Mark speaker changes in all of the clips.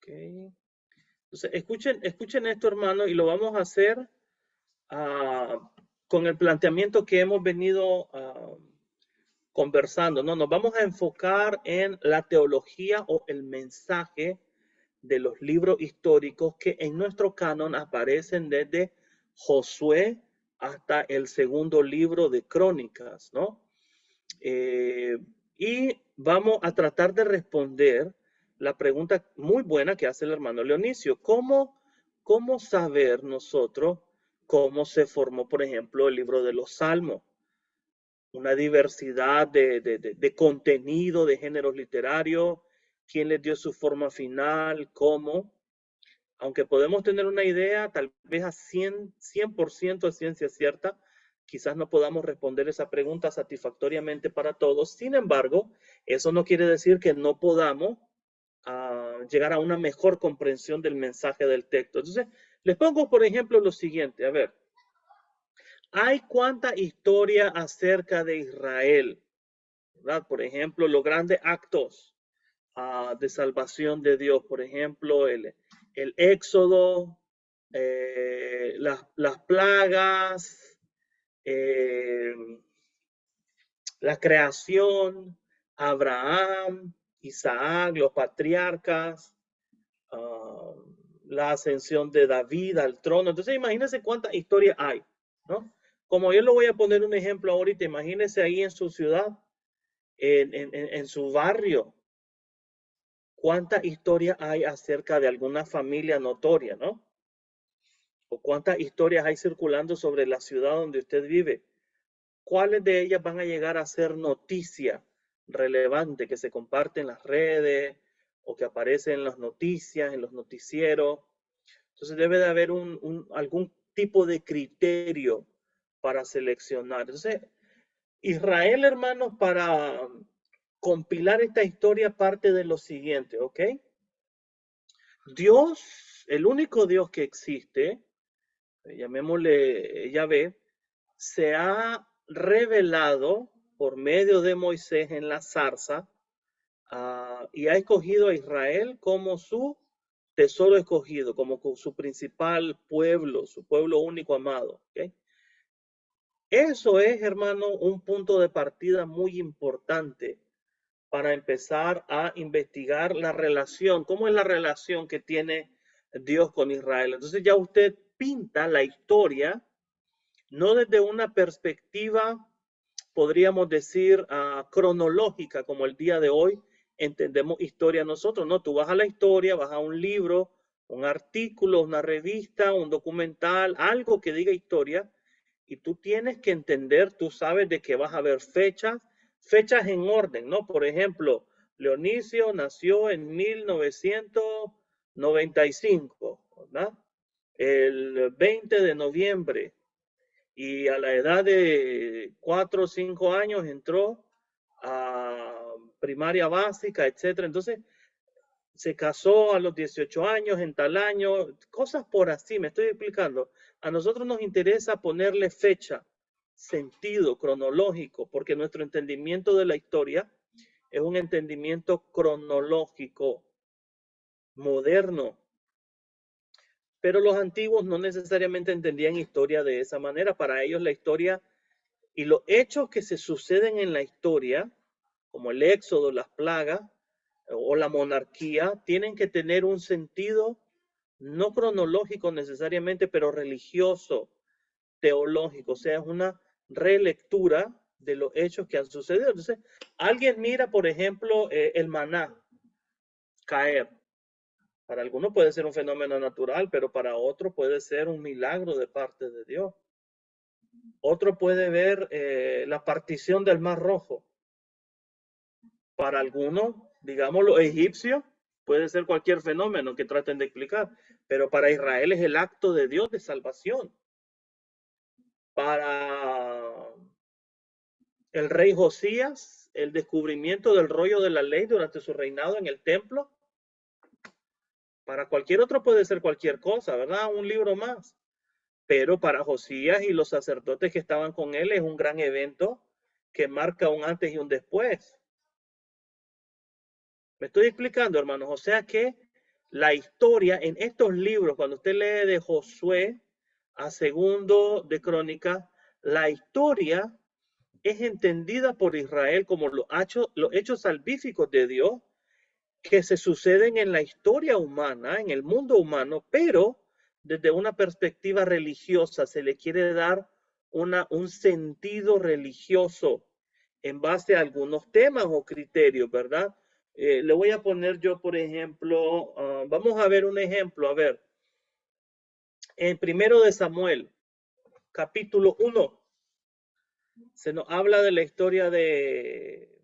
Speaker 1: Ok. Entonces, escuchen esto, hermano, y lo vamos a hacer con el planteamiento que hemos venido conversando, ¿no? Nos vamos a enfocar en la teología o el mensaje de los libros históricos que en nuestro canon aparecen desde Josué hasta el segundo libro de Crónicas, ¿no? Eh, y vamos a tratar de responder la pregunta muy buena que hace el hermano Leonicio. ¿Cómo saber nosotros cómo se formó, por ejemplo, el libro de los Salmos? Una diversidad de contenido, de géneros literarios, quién les dio su forma final, cómo. Aunque podemos tener una idea, tal vez a 100% a ciencia cierta, quizás no podamos responder esa pregunta satisfactoriamente para todos. Sin embargo, eso no quiere decir que no podamos llegar a una mejor comprensión del mensaje del texto. Entonces, les pongo, por ejemplo, lo siguiente. A ver, hay cuánta historia acerca de Israel, ¿verdad? Por ejemplo, los grandes actos de salvación de Dios. Por ejemplo, el éxodo, las plagas, eh, la creación, Abraham, Isaac, los patriarcas, uh, la ascensión de David al trono. Entonces, imagínense cuántas historias hay, ¿no? Como yo le voy a poner un ejemplo ahorita, imagínense ahí en su ciudad, en su barrio, cuántas historias hay acerca de alguna familia notoria, ¿no? O cuántas historias hay circulando sobre la ciudad donde usted vive. ¿Cuáles de ellas van a llegar a ser noticia relevante que se comparte en las redes o que aparece en las noticias, en los noticieros? Entonces debe de haber algún tipo de criterio para seleccionar. Entonces, Israel, hermanos, para compilar esta historia parte de lo siguiente, ¿ok? Dios, el único Dios que existe, llamémosle Yahvé, se ha revelado por medio de Moisés en la zarza y ha escogido a Israel como su tesoro escogido, como su principal pueblo, su pueblo único amado. ¿Okay? Eso es, hermano, un punto de partida muy importante para empezar a investigar la relación, cómo es la relación que tiene Dios con Israel. Entonces ya usted pinta la historia no desde una perspectiva, podríamos decir, cronológica, como el día de hoy entendemos historia nosotros, no, tú vas a la historia, vas a un libro, un artículo, una revista, un documental, algo que diga historia, y tú tienes que entender, tú sabes de que vas a ver fechas en orden, ¿no? Por ejemplo, Leonicio nació en 1995, ¿verdad? El 20 de noviembre y a la edad de 4 o 5 años entró a primaria básica, etcétera. Entonces, se casó a los 18 años, en tal año, cosas por así, me estoy explicando. A nosotros nos interesa ponerle fecha, sentido cronológico, porque nuestro entendimiento de la historia es un entendimiento cronológico, moderno. Pero los antiguos no necesariamente entendían historia de esa manera. Para ellos la historia y los hechos que se suceden en la historia, como el éxodo, las plagas o la monarquía, tienen que tener un sentido no cronológico necesariamente, pero religioso, teológico, o sea, es una relectura de los hechos que han sucedido. Entonces, alguien mira, por ejemplo, el maná caer. Para algunos puede ser un fenómeno natural, pero para otros puede ser un milagro de parte de Dios. Otro puede ver la partición del Mar Rojo. Para algunos, digamos los egipcios, puede ser cualquier fenómeno que traten de explicar, pero para Israel es el acto de Dios de salvación. Para el rey Josías, el descubrimiento del rollo de la ley durante su reinado en el templo. Para cualquier otro puede ser cualquier cosa, ¿verdad? Un libro más. Pero para Josías y los sacerdotes que estaban con él es un gran evento que marca un antes y un después. Me estoy explicando, hermanos. O sea que la historia en estos libros, cuando usted lee de Josué a segundo de Crónicas, la historia es entendida por Israel como los hechos salvíficos de Dios que se suceden en la historia humana, en el mundo humano, pero desde una perspectiva religiosa se le quiere dar un sentido religioso en base a algunos temas o criterios, ¿verdad? Le voy a poner yo, por ejemplo, vamos a ver un ejemplo, a ver, en primero de Samuel, capítulo 1, se nos habla de la historia de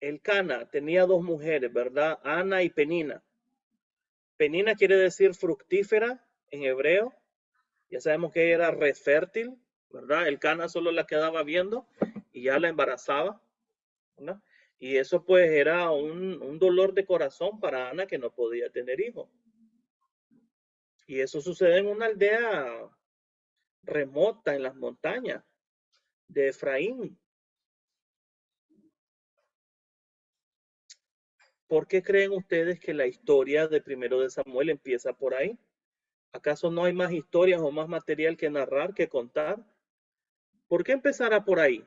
Speaker 1: Elcana, tenía dos mujeres, ¿verdad? Ana y Penina. Penina quiere decir fructífera en hebreo. Ya sabemos que ella era refértil, ¿verdad? Elcana solo la quedaba viendo y ya la embarazaba, ¿verdad? Y eso pues era un dolor de corazón para Ana que no podía tener hijos. Y eso sucede en una aldea remota en las montañas de Efraín. ¿Por qué creen ustedes que la historia de primero de Samuel empieza por ahí? ¿Acaso no hay más historias o más material que narrar, que contar? ¿Por qué empezará por ahí?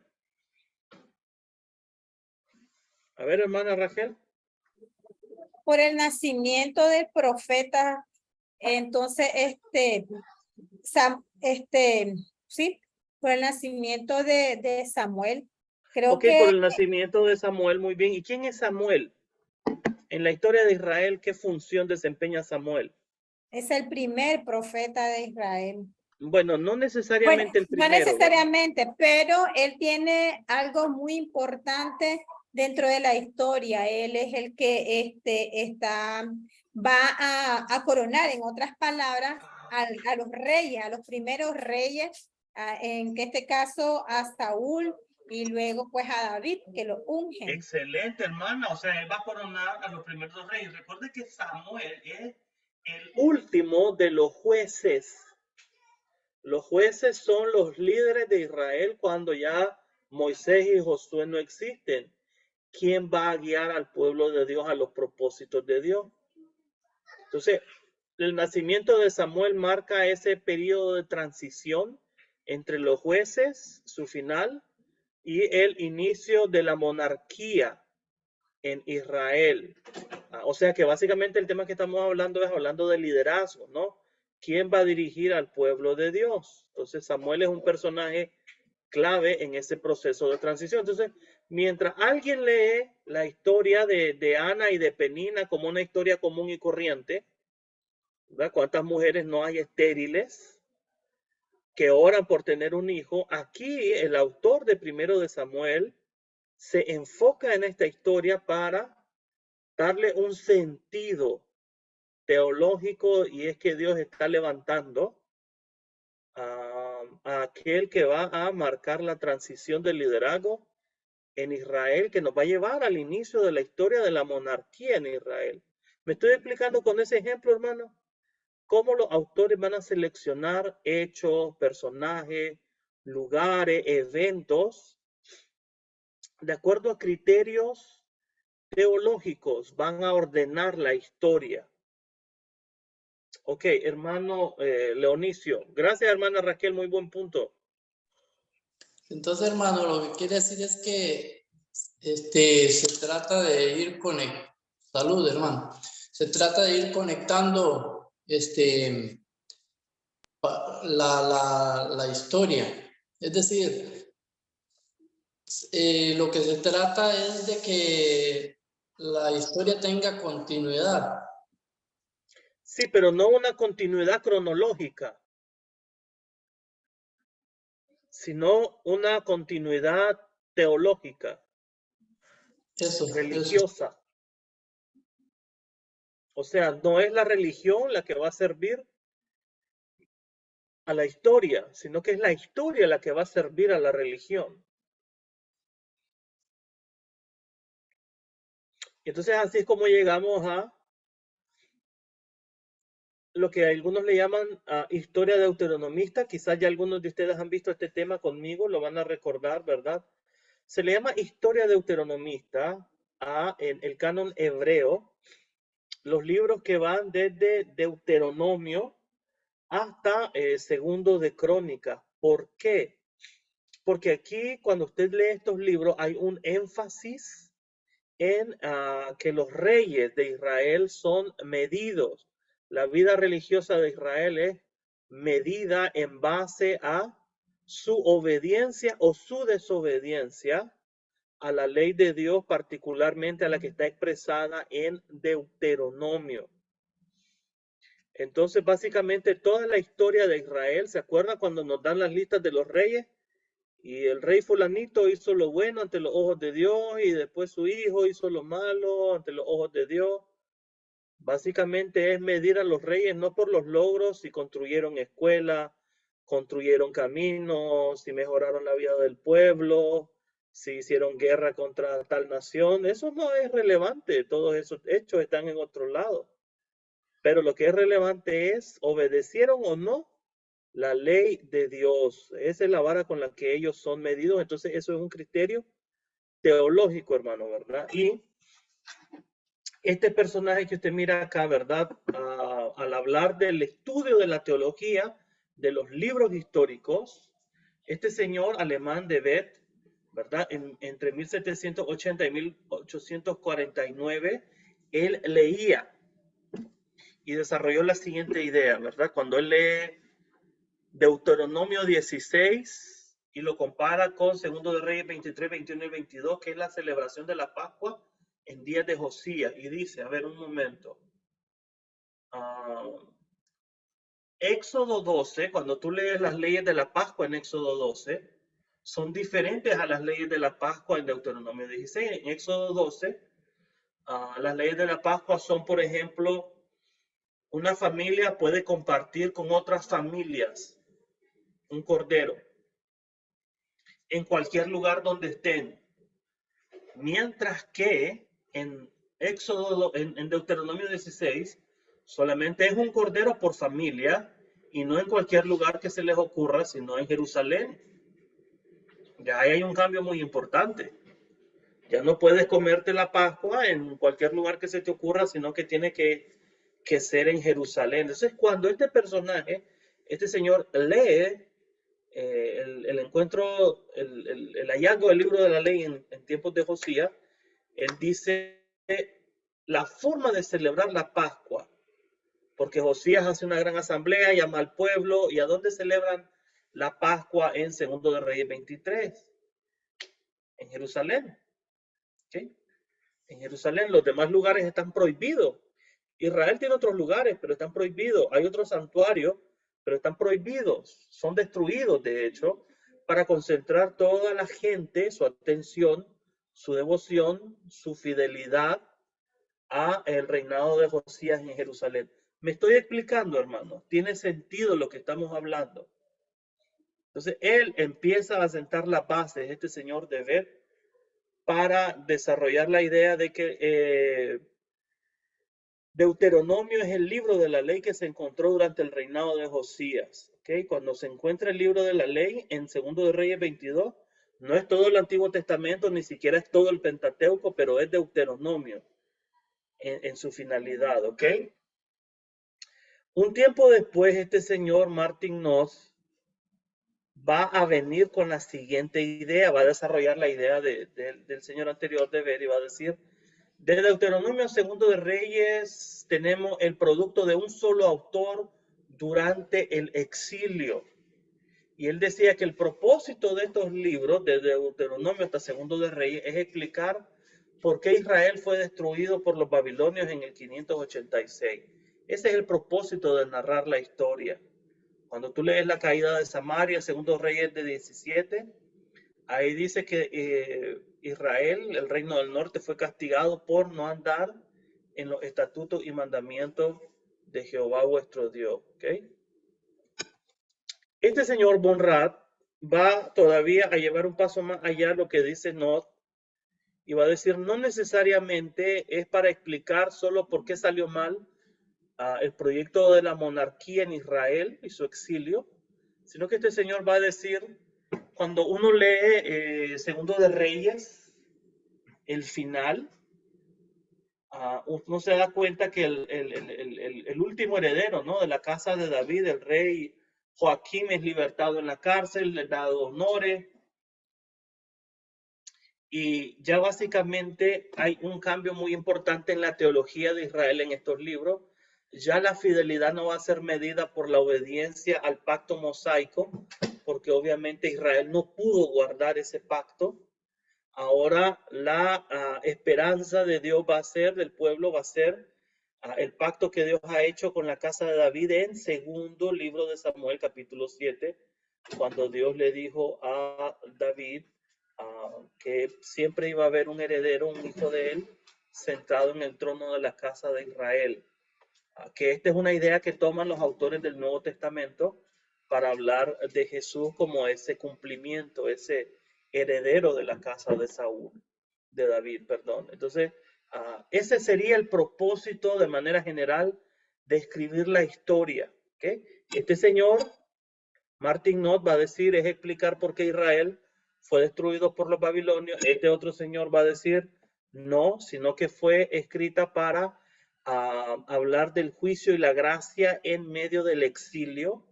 Speaker 1: A ver, hermana Rachel.
Speaker 2: Por el nacimiento del profeta, entonces, sí, por el nacimiento de Samuel. Creo
Speaker 1: Ok, por
Speaker 2: que
Speaker 1: el nacimiento de Samuel, muy bien. ¿Y quién es Samuel? En la historia de Israel, ¿qué función desempeña Samuel?
Speaker 2: es el primer profeta de Israel.
Speaker 1: Bueno, no
Speaker 2: Bueno,
Speaker 1: necesariamente el
Speaker 2: no
Speaker 1: primero, ¿verdad?
Speaker 2: necesariamente, pero él tiene algo muy importante dentro de la historia. Él es el que va a coronar, en otras palabras, a los reyes, a los primeros reyes, en este caso a Saúl y luego pues a David, que lo ungen.
Speaker 1: Excelente, hermana. O sea, él va a coronar a los primeros dos reyes. Recuerde que Samuel es el último de los jueces. Los jueces son los líderes de Israel cuando ya Moisés y Josué no existen. ¿Quién va a guiar al pueblo de Dios a los propósitos de Dios? Entonces, el nacimiento de Samuel marca ese periodo de transición entre los jueces, su final, y el inicio de la monarquía en Israel. O sea que básicamente el tema que estamos hablando es hablando de liderazgo, ¿no? ¿Quién va a dirigir al pueblo de Dios? Entonces Samuel es un personaje clave en ese proceso de transición. Entonces, mientras alguien lee la historia de Ana y de Penina como una historia común y corriente, ¿verdad? ¿Cuántas mujeres no hay estériles que oran por tener un hijo? Aquí el autor de Primero de Samuel se enfoca en esta historia para darle un sentido teológico, y es que Dios está levantando a aquel que va a marcar la transición del liderazgo en Israel, que nos va a llevar al inicio de la historia de la monarquía en Israel. ¿Me estoy explicando con ese ejemplo, hermano? Cómo los autores van a seleccionar hechos, personajes, lugares, eventos, de acuerdo a criterios teológicos, van a ordenar la historia. Ok, hermano Leonicio. Gracias, hermana Raquel, muy buen punto.
Speaker 3: Entonces, hermano, lo que quiere decir es que se trata de ir conectando. Salud, hermano. Se trata de ir conectando la historia. Es decir, lo que se trata es de que la historia tenga continuidad.
Speaker 1: Sí, pero no una continuidad cronológica, sino una continuidad teológica,
Speaker 3: Eso.
Speaker 1: religiosa. O sea, no es la religión la que va a servir a la historia, sino que es la historia la que va a servir a la religión. Entonces así es como llegamos a lo que algunos le llaman historia deuteronomista. Quizás ya algunos de ustedes han visto este tema conmigo, lo van a recordar, ¿verdad? Se le llama historia deuteronomista en el canon hebreo los libros que van desde Deuteronomio hasta Segundo de Crónicas. ¿Por qué? Porque aquí cuando usted lee estos libros hay un énfasis en que los reyes de Israel son medidos. La vida religiosa de Israel es medida en base a su obediencia o su desobediencia a la ley de Dios, particularmente a la que está expresada en Deuteronomio. Entonces, básicamente toda la historia de Israel, ¿se acuerdan cuando nos dan las listas de los reyes? Y el rey fulanito hizo lo bueno ante los ojos de Dios y después su hijo hizo lo malo ante los ojos de Dios. Básicamente es medir a los reyes no por los logros, si construyeron escuelas, construyeron caminos, si mejoraron la vida del pueblo, si hicieron guerra contra tal nación. Eso no es relevante, todos esos hechos están en otro lado. Pero lo que es relevante es, ¿obedecieron o no la ley de Dios? Esa es la vara con la que ellos son medidos. Entonces eso es un criterio teológico, hermano, ¿verdad? Y este personaje que usted mira acá, ¿verdad? Al hablar del estudio de la teología, de los libros históricos, este señor alemán de Beth, ¿verdad? Entre 1780 y 1849, él leía y desarrolló la siguiente idea, ¿verdad? Cuando él lee Deuteronomio 16 y lo compara con Segundo de Reyes 23, 21 y 22, que es la celebración de la Pascua en días de Josías, y dice, a ver un momento, Éxodo 12, cuando tú lees las leyes de la Pascua en Éxodo 12, son diferentes a las leyes de la Pascua en Deuteronomio 16. En Éxodo 12, las leyes de la Pascua son, por ejemplo, una familia puede compartir con otras familias un cordero en cualquier lugar donde estén. Mientras que en Deuteronomio 16, solamente es un cordero por familia y no en cualquier lugar que se les ocurra, sino en Jerusalén. Ya ahí hay un cambio muy importante. Ya no puedes comerte la Pascua en cualquier lugar que se te ocurra, sino que tiene que ser en Jerusalén. Entonces, cuando este personaje, este señor lee el encuentro, el hallazgo del libro de la ley en tiempos de Josías, él dice la forma de celebrar la Pascua, porque Josías hace una gran asamblea, llama al pueblo, ¿y a dónde celebran la Pascua en Segundo de Reyes 23? En Jerusalén. ¿Okay? En Jerusalén los demás lugares están prohibidos. Israel tiene otros lugares, pero están prohibidos. Hay otros santuarios, pero están prohibidos. Son destruidos, de hecho, para concentrar toda la gente, su atención, su devoción, su fidelidad a el reinado de Josías en Jerusalén. Me estoy explicando, hermano. Tiene sentido lo que estamos hablando. Entonces, él empieza a sentar las bases, este señor de ver, para desarrollar la idea de que Deuteronomio es el libro de la ley que se encontró durante el reinado de Josías. ¿Okay? Cuando se encuentra el libro de la ley en Segundo de Reyes 22, no es todo el Antiguo Testamento, ni siquiera es todo el Pentateuco, pero es Deuteronomio en su finalidad. ¿Ok? Un tiempo después, este señor Martin Noss va a venir con la siguiente idea, va a desarrollar la idea del señor anterior de ver y va a decir, de Deuteronomio Segundo de Reyes tenemos el producto de un solo autor durante el exilio. Y él decía que el propósito de estos libros, de Deuteronomio hasta Segundo de Reyes, es explicar por qué Israel fue destruido por los babilonios en el 586. Ese es el propósito de narrar la historia. Cuando tú lees la caída de Samaria, Segundo Reyes de 17, ahí dice que Israel, el reino del norte, fue castigado por no andar en los estatutos y mandamientos de Jehová vuestro Dios. ¿Okay? Este señor Bonrat va todavía a llevar un paso más allá lo que dice Noth y va a decir, no necesariamente es para explicar solo por qué salió mal el proyecto de la monarquía en Israel y su exilio, sino que este señor va a decir, cuando uno lee Segundo de Reyes, el final, uno se da cuenta que el último heredero, ¿no?, de la casa de David, el rey Joaquín, es libertado en la cárcel, le da honores. Y ya básicamente hay un cambio muy importante en la teología de Israel en estos libros. Ya la fidelidad no va a ser medida por la obediencia al pacto mosaico, porque obviamente Israel no pudo guardar ese pacto. Ahora la esperanza de Dios va a ser, del pueblo va a ser el pacto que Dios ha hecho con la casa de David en segundo libro de Samuel, capítulo 7, cuando Dios le dijo a David que siempre iba a haber un heredero, un hijo de él, sentado en el trono de la casa de Israel. Que esta es una idea que toman los autores del Nuevo Testamento para hablar de Jesús como ese cumplimiento, ese heredero de la casa de Saúl, de David, perdón. Entonces, ese sería el propósito de manera general de escribir la historia. ¿Okay? Este señor, Martin Knott, va a decir, es explicar por qué Israel fue destruido por los babilonios. Este otro señor va a decir, no, sino que fue escrita para hablar del juicio y la gracia en medio del exilio,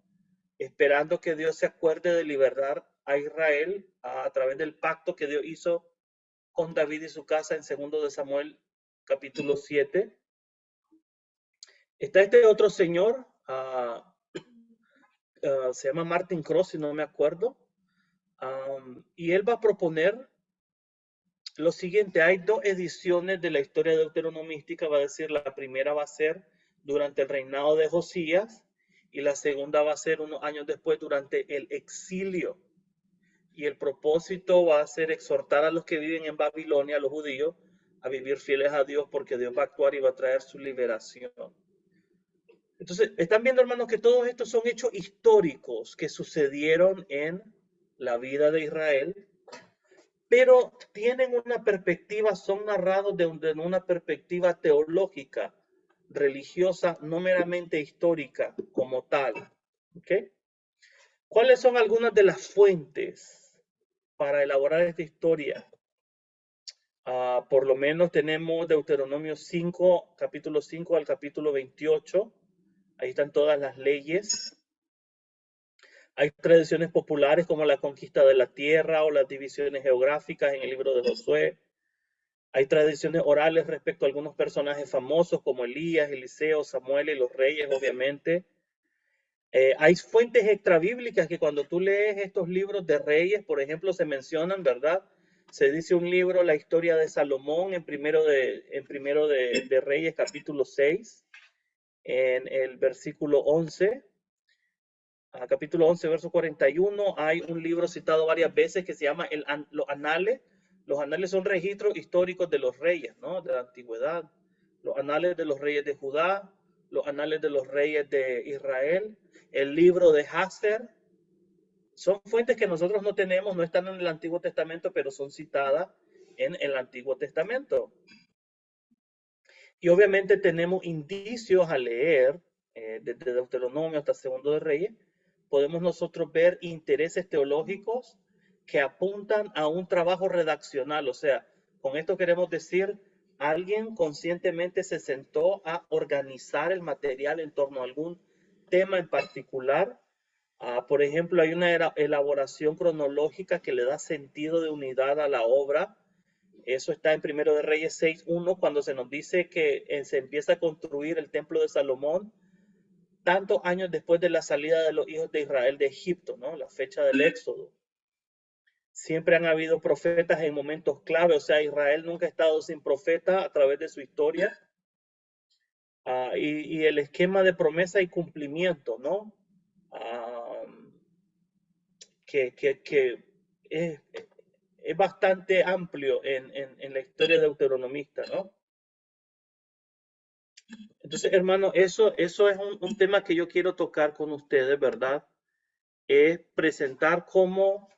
Speaker 1: esperando que Dios se acuerde de liberar a Israel a través del pacto que Dios hizo con David y su casa en 2 de Samuel capítulo 7. Está este otro señor, se llama Martin Cross, si no me acuerdo, y él va a proponer lo siguiente. Hay dos ediciones de la historia deuteronomística. Va a decir, la primera va a ser durante el reinado de Josías y la segunda va a ser unos años después durante el exilio. Y el propósito va a ser exhortar a los que viven en Babilonia, a los judíos, a vivir fieles a Dios, porque Dios va a actuar y va a traer su liberación. Entonces, están viendo, hermanos, que todos estos son hechos históricos que sucedieron en la vida de Israel, pero tienen una perspectiva, son narrados desde una perspectiva teológica, religiosa, no meramente histórica como tal. ¿Okay? ¿Cuáles son algunas de las fuentes para elaborar esta historia? Por lo menos tenemos Deuteronomio 5, capítulo 5 al capítulo 28. Ahí están todas las leyes. Hay tradiciones populares como la conquista de la tierra o las divisiones geográficas en el libro de Josué. Hay tradiciones orales respecto a algunos personajes famosos como Elías, Eliseo, Samuel y los reyes, obviamente. Hay fuentes extrabíblicas que cuando tú lees estos libros de reyes, por ejemplo, se mencionan, ¿verdad? Se dice un libro, la historia de Salomón, en primero de Reyes, capítulo 6, en el versículo 11. Capítulo 11, verso 41, hay un libro citado varias veces que se llama los Anales. Los Anales son registros históricos de los reyes, ¿no?, de la antigüedad. Los Anales de los reyes de Judá, los Anales de los reyes de Israel, el libro de Hazer. Son fuentes que nosotros no tenemos, no están en el Antiguo Testamento, pero son citadas en el Antiguo Testamento. Y obviamente tenemos indicios al leer, desde Deuteronomio hasta Segundo de Reyes, podemos nosotros ver intereses teológicos que apuntan a un trabajo redaccional. O sea, con esto queremos decir, alguien conscientemente se sentó a organizar el material en torno a algún tema en particular. Por ejemplo, hay una elaboración cronológica que le da sentido de unidad a la obra. Eso está en Primero de Reyes 6:1, cuando se nos dice que se empieza a construir el templo de Salomón tantos años después de la salida de los hijos de Israel de Egipto, ¿no?, la fecha del Éxodo. Siempre han habido profetas en momentos clave, o sea, Israel nunca ha estado sin profeta a través de su historia. Y el esquema de promesa y cumplimiento, ¿no?, que es bastante amplio en la historia deuteronomista, ¿no? Entonces, hermano, eso es un tema que yo quiero tocar con ustedes, ¿verdad? Es presentar cómo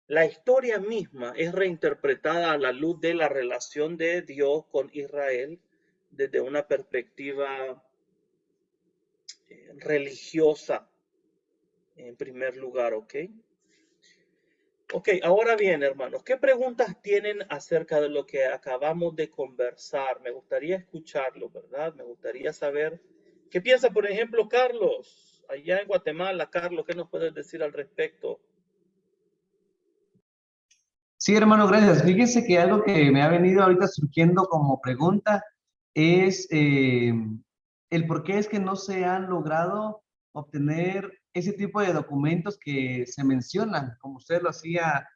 Speaker 1: la historia misma es reinterpretada a la luz de la relación de Dios con Israel desde una perspectiva religiosa, en primer lugar, ¿ok? Ok, ahora bien, hermanos, ¿qué preguntas tienen acerca de lo que acabamos de conversar? Me gustaría escucharlo, ¿verdad? Me gustaría saber qué piensa, por ejemplo, Carlos, allá en Guatemala. Carlos, ¿qué nos puedes decir al respecto?
Speaker 4: Sí, hermano, gracias. Fíjese que algo que me ha venido ahorita surgiendo como pregunta es el por qué es que no se han logrado obtener ese tipo de documentos que se mencionan, como usted lo hacía,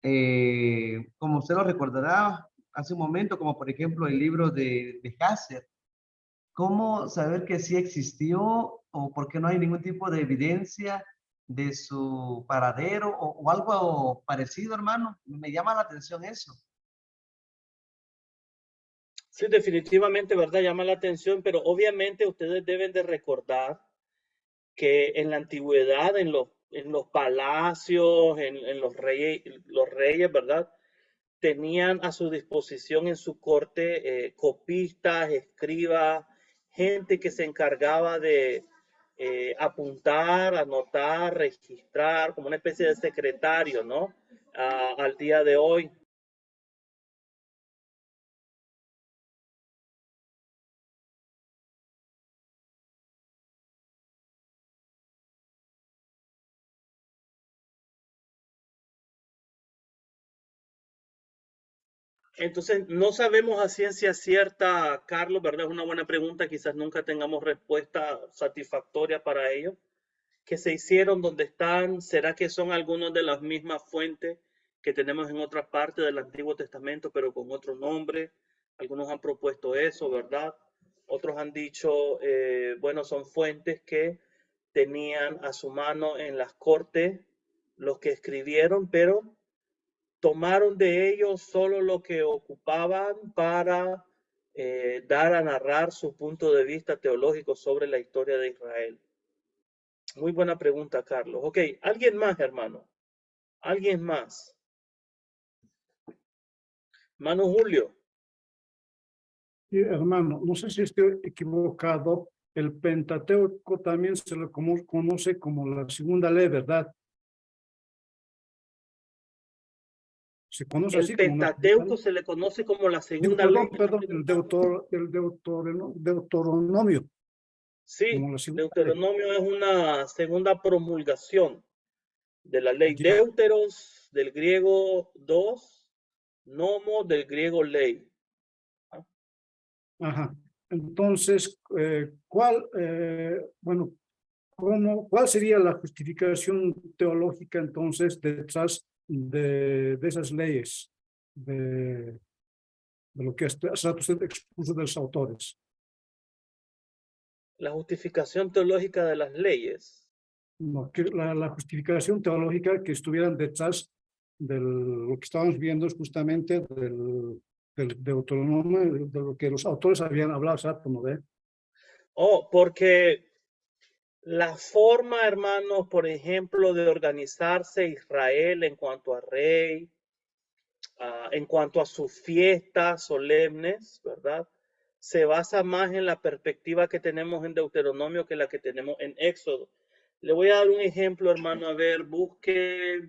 Speaker 4: como usted lo recordará hace un momento, como por ejemplo el libro de Hasser. ¿Cómo saber que sí existió o por qué no hay ningún tipo de evidencia de su paradero o algo parecido, hermano? Me llama la atención eso.
Speaker 1: Sí, definitivamente, ¿verdad? Llama la atención, pero obviamente ustedes deben de recordar que en la antigüedad, en los palacios, en los reyes, ¿verdad? Tenían a su disposición en su corte copistas, escribas, gente que se encargaba de apuntar, anotar, registrar, como una especie de secretario, ¿no? Al día de hoy. Entonces, no sabemos a ciencia cierta, Carlos, ¿verdad? Es una buena pregunta, quizás nunca tengamos respuesta satisfactoria para ello. ¿Que se hicieron donde están? ¿Será que son algunas de las mismas fuentes que tenemos en otras partes del Antiguo Testamento, pero con otro nombre? Algunos han propuesto eso, ¿verdad? Otros han dicho, bueno, son fuentes que tenían a su mano en las cortes los que escribieron, pero tomaron de ellos solo lo que ocupaban para dar a narrar su punto de vista teológico sobre la historia de Israel. Muy buena pregunta, Carlos. Ok, ¿alguien más, hermano? ¿Alguien más? Hermano Julio.
Speaker 5: Sí, hermano, no sé si estoy equivocado, el Pentateuco también se lo conoce como la segunda ley, ¿verdad? Se conoce
Speaker 1: El
Speaker 5: así como una segunda
Speaker 1: Pentateuco
Speaker 5: ley.
Speaker 1: se le conoce como la
Speaker 5: Digo,
Speaker 1: segunda ley.
Speaker 5: perdón, el Deuteronomio,
Speaker 1: Sí,
Speaker 5: como la segunda ley.
Speaker 1: Deuteronomio es una segunda promulgación de la ley.
Speaker 5: Ya,
Speaker 1: Deuteros del griego dos, nomo del griego ley.
Speaker 5: ajá. Entonces, bueno, ¿cuál sería la justificación teológica entonces detrás de esas leyes, de lo que hace rato usted expuso de los autores?
Speaker 1: La justificación teológica de las leyes.
Speaker 5: No, que la justificación teológica que estuvieran detrás de lo que estábamos viendo es justamente del Deuteronomio, de lo que los autores habían hablado hace rato, ¿no ve?
Speaker 1: Oh, porque la forma, hermanos, por ejemplo, de organizarse Israel en cuanto a rey, en cuanto a sus fiestas solemnes, ¿verdad? Se basa más en la perspectiva que tenemos en Deuteronomio que la que tenemos en Éxodo. Le voy a dar un ejemplo, hermano. A ver, busque.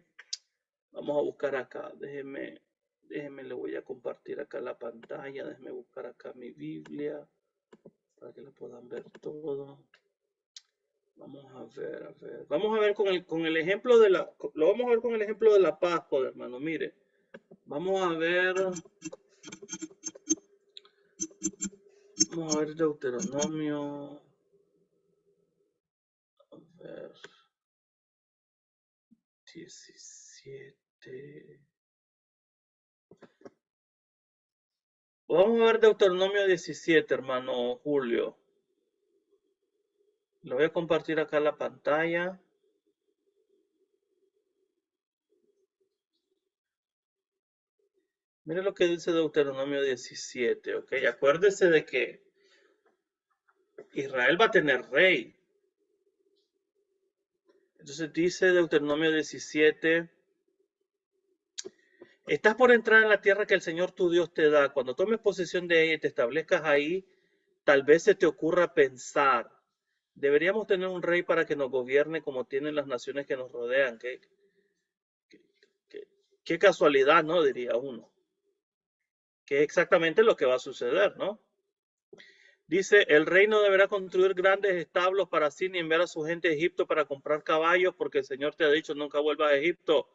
Speaker 1: Vamos a buscar acá. Déjeme, le voy a compartir acá la pantalla. Déjeme buscar acá mi Biblia para que lo puedan ver todo. Vamos a ver, a ver. Vamos a ver con el ejemplo de la. Lo vamos a ver con el ejemplo de la Pascua, hermano. Mire. Vamos a ver. Vamos a ver Deuteronomio. A ver. 17. Vamos a ver Deuteronomio 17, hermano Julio. Lo voy a compartir acá en la pantalla. Mire lo que dice Deuteronomio 17, ok. Acuérdese de que Israel va a tener rey. Entonces dice Deuteronomio 17. Estás por entrar en la tierra que el Señor tu Dios te da. Cuando tomes posesión de ella y te establezcas ahí, tal vez se te ocurra pensar, deberíamos tener un rey para que nos gobierne como tienen las naciones que nos rodean. Qué casualidad, ¿no? Diría uno. Que es exactamente lo que va a suceder, ¿no? Dice, el rey no deberá construir grandes establos para sí ni enviar a su gente a Egipto para comprar caballos, porque el Señor te ha dicho nunca vuelvas a Egipto.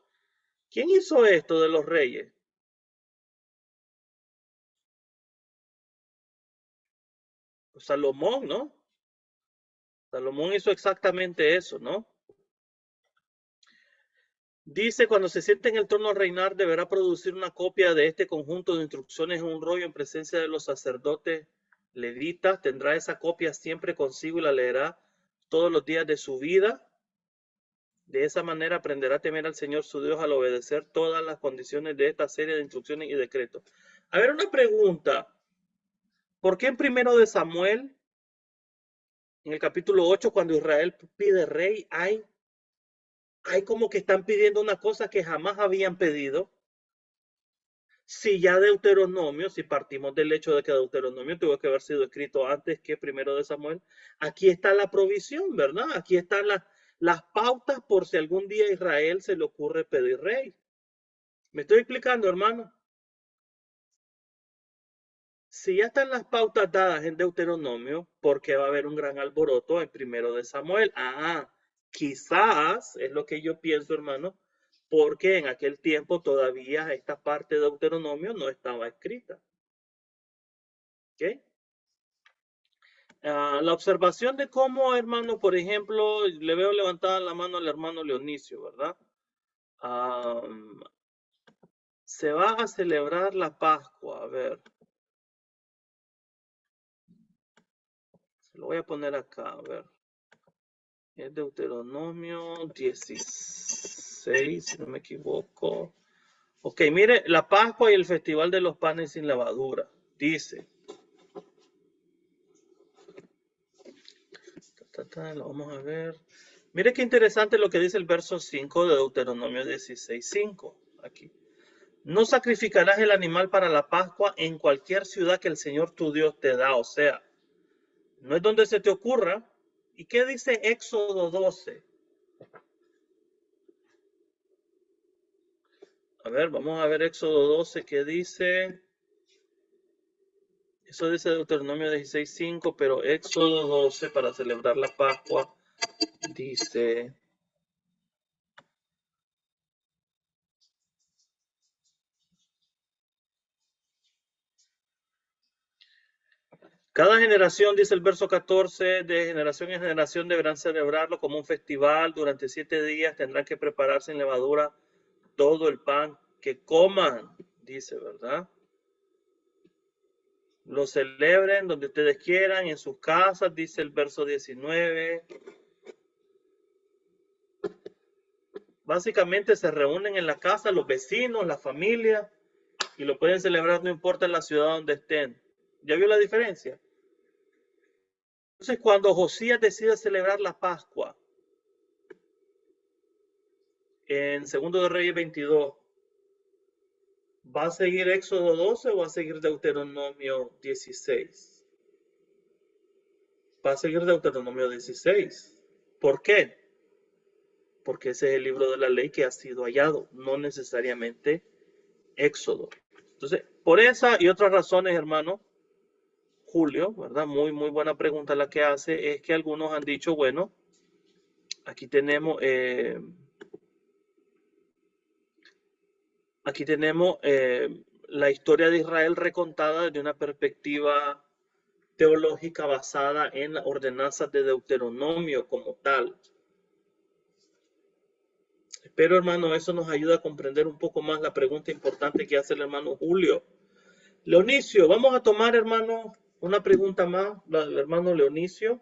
Speaker 1: ¿Quién hizo esto de los reyes? Salomón, ¿no? Salomón hizo exactamente eso, ¿no? Dice, cuando se siente en el trono a reinar, deberá producir una copia de este conjunto de instrucciones en un rollo en presencia de los sacerdotes levitas. Tendrá esa copia siempre consigo y la leerá todos los días de su vida. De esa manera aprenderá a temer al Señor su Dios al obedecer todas las condiciones de esta serie de instrucciones y decretos. A ver, una pregunta. ¿Por qué en 1 de Samuel, en el capítulo 8, cuando Israel pide rey, hay como que están pidiendo una cosa que jamás habían pedido? Si ya Deuteronomio, si partimos del hecho de que Deuteronomio tuvo que haber sido escrito antes que 1 de Samuel, aquí está la provisión, ¿verdad? Aquí están las pautas por si algún día a Israel se le ocurre pedir rey. ¿Me estoy explicando, hermano? Si ya están las pautas dadas en Deuteronomio, ¿por qué va a haber un gran alboroto en 1 de Samuel? Quizás es lo que yo pienso, hermano, porque en aquel tiempo todavía esta parte de Deuteronomio no estaba escrita. ¿Ok? La observación de cómo, hermano, por ejemplo, le veo levantada la mano al hermano Leonicio, ¿verdad? Se va a celebrar la Pascua, a ver. Se lo voy a poner acá, a ver. Es Deuteronomio 16, si no me equivoco. Ok, mire, la Pascua y el Festival de los Panes sin Levadura. Dice. Lo vamos a ver. Mire qué interesante lo que dice el verso 5 de Deuteronomio 16:5. Aquí. No sacrificarás el animal para la Pascua en cualquier ciudad que el Señor tu Dios te da. O sea, no es donde se te ocurra. ¿Y qué dice Éxodo 12? A ver, vamos a ver Éxodo 12, ¿qué dice? Eso dice Deuteronomio 16:5, pero Éxodo 12, para celebrar la Pascua, dice... Cada generación, dice el verso 14, de generación en generación deberán celebrarlo como un festival. Durante 7 días tendrán que preparar sin levadura todo el pan que coman, dice, ¿verdad? Lo celebren donde ustedes quieran, en sus casas, dice el verso 19. Básicamente se reúnen en la casa los vecinos, la familia, y lo pueden celebrar no importa en la ciudad donde estén. ¿Ya vio la diferencia? Entonces, cuando Josías decide celebrar la Pascua, en 2 de Reyes 22, ¿va a seguir Éxodo 12 o va a seguir Deuteronomio 16? Va a seguir Deuteronomio 16. ¿Por qué? Porque ese es el libro de la ley que ha sido hallado, no necesariamente Éxodo. Entonces, por esa y otras razones, hermano, Julio, ¿verdad? Muy buena pregunta la que hace, es que algunos han dicho, bueno, aquí tenemos la historia de Israel recontada desde una perspectiva teológica basada en las ordenanzas de Deuteronomio como tal. Espero, hermano, eso nos ayuda a comprender un poco más la pregunta importante que hace el hermano Julio. Leonicio, vamos a tomar, hermano, una pregunta más, la del hermano Leonicio.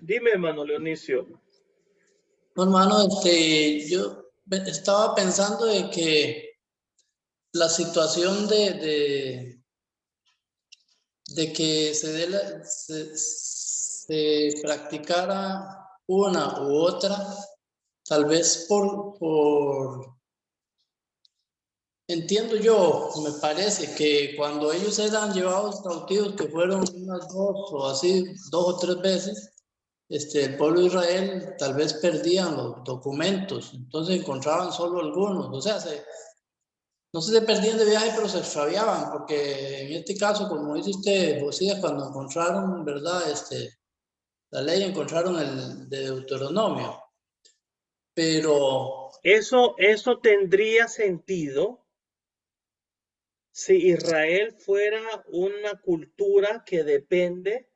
Speaker 1: Dime, hermano Leonicio.
Speaker 3: Hermano, yo estaba pensando de que la situación de que se practicara una u otra, tal vez entiendo yo, me parece que cuando ellos eran llevados cautivos, que fueron unas 2 o 3 veces, el pueblo de Israel tal vez perdían los documentos, entonces encontraban solo algunos, o sea, no se perdían de viaje, pero se extraviaban, porque en este caso, como dice usted, Josías, cuando encontraron, ¿verdad? La ley, encontraron el de Deuteronomio, pero
Speaker 1: Eso tendría sentido si Israel fuera una cultura que depende,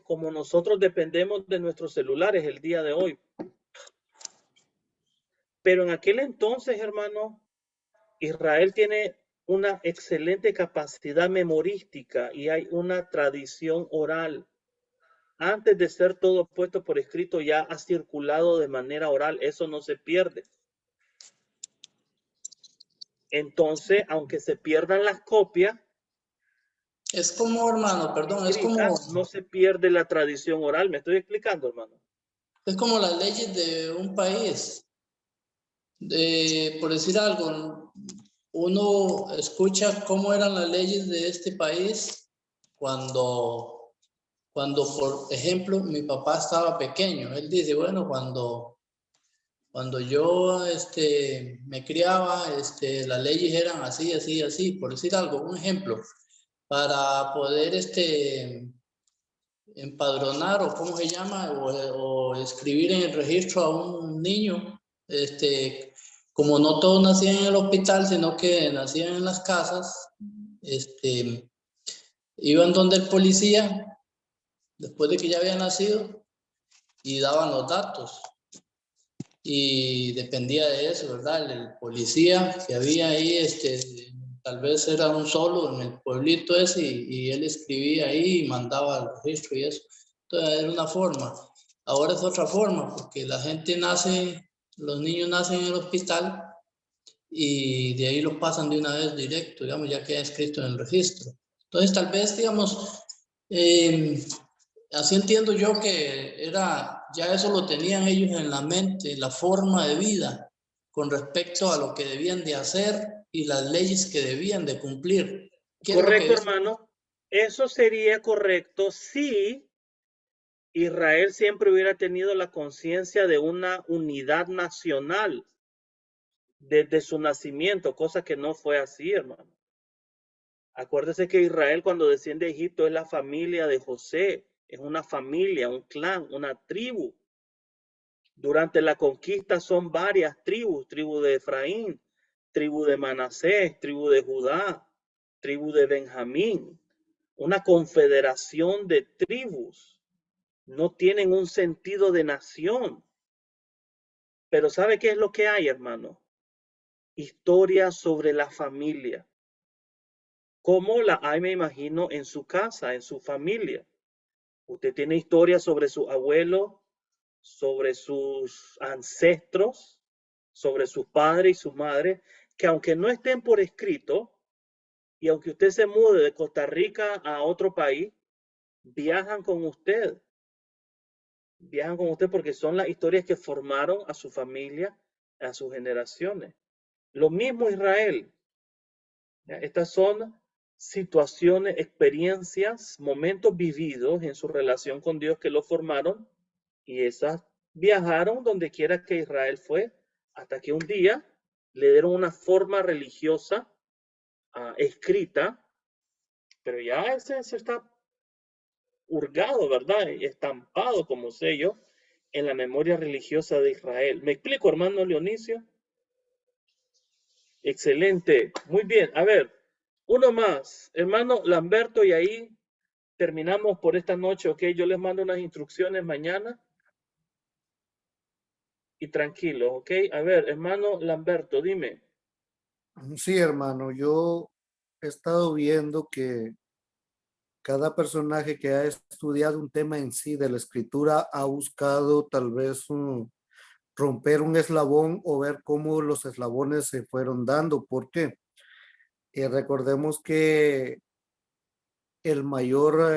Speaker 1: como nosotros dependemos de nuestros celulares el día de hoy. Pero en aquel entonces, hermano, Israel tiene una excelente capacidad memorística y hay una tradición oral. Antes de ser todo puesto por escrito, ya ha circulado de manera oral. Eso no se pierde. Entonces, aunque se pierdan las copias
Speaker 3: es como, hermano, perdón,
Speaker 1: escritas, no se pierde la tradición oral. ¿Me estoy explicando, hermano?
Speaker 3: es como las leyes de un país. Por decir algo, uno escucha cómo eran las leyes de este país cuando, por ejemplo, mi papá estaba pequeño. Él dice, bueno, cuando yo me criaba, las leyes eran así, así, así. Por decir algo, un ejemplo, para poder empadronar o cómo se llama, o escribir en el registro a un niño, como no todos nacían en el hospital, sino que nacían en las casas, iban donde el policía, después de que ya había nacido, y daban los datos. Y dependía de eso, ¿verdad? El policía que había ahí, tal vez era un solo en el pueblito ese, y él escribía ahí y mandaba al registro y eso. Entonces era una forma. Ahora es otra forma, porque la gente nace, los niños nacen en el hospital y de ahí lo pasan de una vez directo, digamos, ya queda escrito en el registro. Entonces tal vez, digamos, así entiendo yo que ya eso lo tenían ellos en la mente, la forma de vida con respecto a lo que debían de hacer y las leyes que debían de cumplir.
Speaker 1: Correcto, hermano. Eso sería correcto si Israel siempre hubiera tenido la conciencia de una unidad nacional desde su nacimiento, cosa que no fue así, hermano. Acuérdese que Israel, cuando desciende a Egipto, es la familia de José, es una familia, un clan, una tribu. Durante la conquista son varias tribus: tribu de Efraín, tribu de Manasés, tribu de Judá, tribu de Benjamín. Una confederación de tribus. No tienen un sentido de nación. Pero ¿sabe qué es lo que hay, hermano? Historia sobre la familia. ¿Cómo la hay, me imagino, en su casa, en su familia? Usted tiene historia sobre su abuelo, sobre sus ancestros, sobre sus padres y sus madres, que aunque no estén por escrito, y aunque usted se mude de Costa Rica a otro país, viajan con usted. Viajan con usted porque son las historias que formaron a su familia, a sus generaciones. Lo mismo Israel. Estas son situaciones, experiencias, momentos vividos en su relación con Dios que lo formaron, y esas viajaron donde quiera que Israel fue, hasta que un día le dieron una forma religiosa escrita, pero ya ese está hurgado, ¿verdad? Estampado como sello en la memoria religiosa de Israel. ¿Me explico, hermano Leonicio? Excelente, muy bien. A ver, uno más, hermano Lamberto, y ahí terminamos por esta noche, ¿ok? Yo les mando unas instrucciones mañana. Y tranquilo, ¿ok? A ver, hermano Lamberto, dime.
Speaker 6: Sí, hermano, yo he estado viendo que cada personaje que ha estudiado un tema en sí de la escritura ha buscado tal vez romper un eslabón o ver cómo los eslabones se fueron dando. ¿Por qué? Recordemos que el mayor,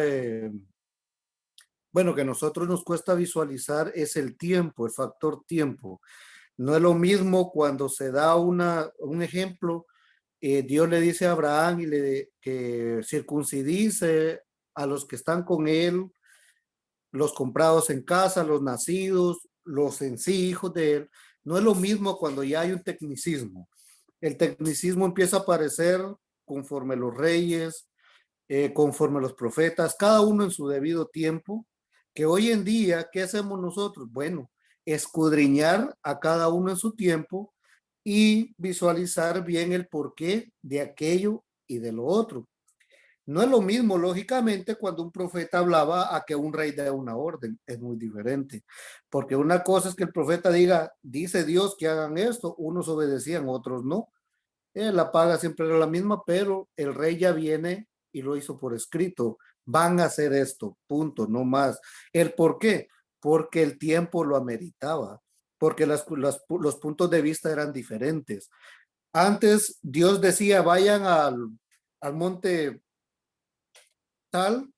Speaker 6: bueno, que a nosotros nos cuesta visualizar es el tiempo, el factor tiempo. No es lo mismo cuando se da un ejemplo. Dios le dice a Abraham que circuncide a los que están con él los comprados en casa, los nacidos, los en sí hijos de él. No es lo mismo cuando ya hay un tecnicismo. El tecnicismo empieza a aparecer conforme los reyes, conforme los profetas, cada uno en su debido tiempo, que hoy en día, ¿qué hacemos nosotros? Bueno, escudriñar a cada uno en su tiempo y visualizar bien el porqué de aquello y de lo otro. No es lo mismo, lógicamente, cuando un profeta hablaba a que un rey dé una orden. Es muy diferente. Porque una cosa es que el profeta diga, dice Dios que hagan esto, unos obedecían, otros no. La paga siempre era la misma, pero el rey ya viene y lo hizo por escrito. Van a hacer esto, punto, no más. ¿El por qué? Porque el tiempo lo ameritaba, porque los puntos de vista eran diferentes. Antes Dios decía, vayan al monte tal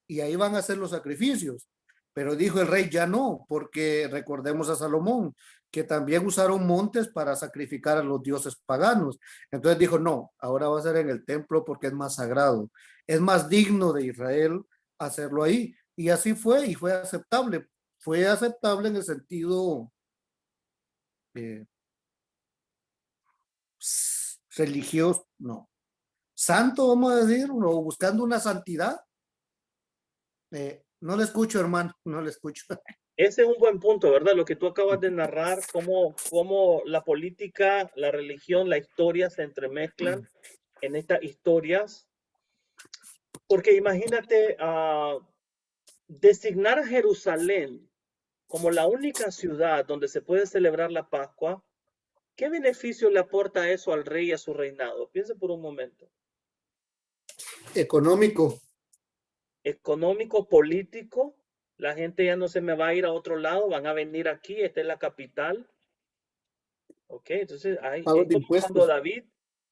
Speaker 6: y ahí van a hacer los sacrificios. Pero dijo el rey, ya no, porque recordemos a Salomón, que también usaron montes para sacrificar a los dioses paganos. Entonces dijo, no, ahora va a ser en el templo porque es más sagrado. Es más digno de Israel hacerlo ahí. Y así fue, y fue aceptable. Fue aceptable en el sentido religioso, no. Santo, vamos a decir, o buscando una santidad. No le escucho, hermano, no le escucho.
Speaker 1: Ese es un buen punto, ¿verdad? Lo que tú acabas de narrar, cómo la política, la religión, la historia se entremezclan en estas historias. Porque imagínate designar a Jerusalén como la única ciudad donde se puede celebrar la Pascua. ¿Qué beneficio le aporta eso al rey y a su reinado? Piense por un momento.
Speaker 6: Económico.
Speaker 1: Económico, político. La gente ya no se me va a ir a otro lado, van a venir aquí, esta es la capital. Ok, entonces
Speaker 6: Pago
Speaker 1: es
Speaker 6: de
Speaker 1: como
Speaker 6: impuestos.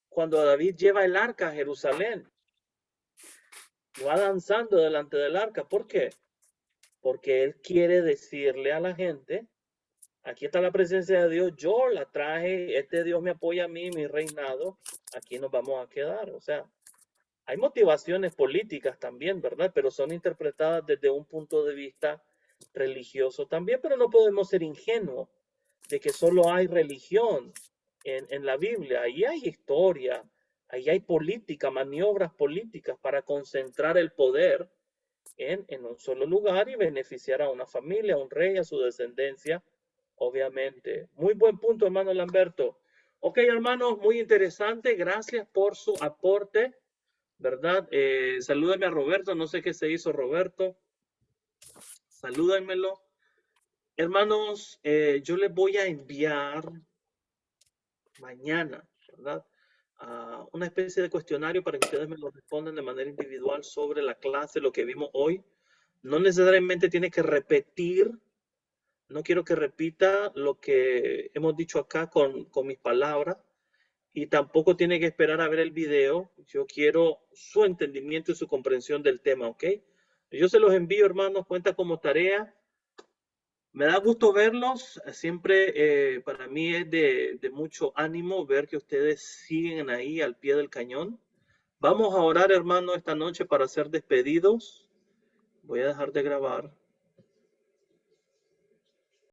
Speaker 1: cuando David lleva el arca a Jerusalén. Va danzando delante del arca. ¿Por qué? Porque él quiere decirle a la gente, aquí está la presencia de Dios, yo la traje, este Dios me apoya a mí, mi reinado, aquí nos vamos a quedar. O sea, hay motivaciones políticas también, ¿verdad? Pero son interpretadas desde un punto de vista religioso también, pero no podemos ser ingenuos de que solo hay religión en la Biblia. Ahí hay historia, ahí hay política, maniobras políticas para concentrar el poder en un solo lugar y beneficiar a una familia, a un rey, a su descendencia, obviamente. Muy buen punto, hermano Lamberto. Ok, hermanos, muy interesante. Gracias por su aporte, ¿verdad? Salúdenme a Roberto. No sé qué se hizo Roberto. Salúdenmelo. Hermanos, yo les voy a enviar mañana, ¿verdad? Una especie de cuestionario para que ustedes me lo respondan de manera individual sobre la clase, lo que vimos hoy. No necesariamente tiene que repetir, no quiero que repita lo que hemos dicho acá con mis palabras y tampoco tiene que esperar a ver el video. Yo quiero su entendimiento y su comprensión del tema, ¿ok? Yo se los envío, hermanos, cuenta como tarea. Me da gusto verlos, siempre para mí es de mucho ánimo ver que ustedes siguen ahí al pie del cañón. Vamos a orar, hermano, esta noche para ser despedidos. Voy a dejar de grabar.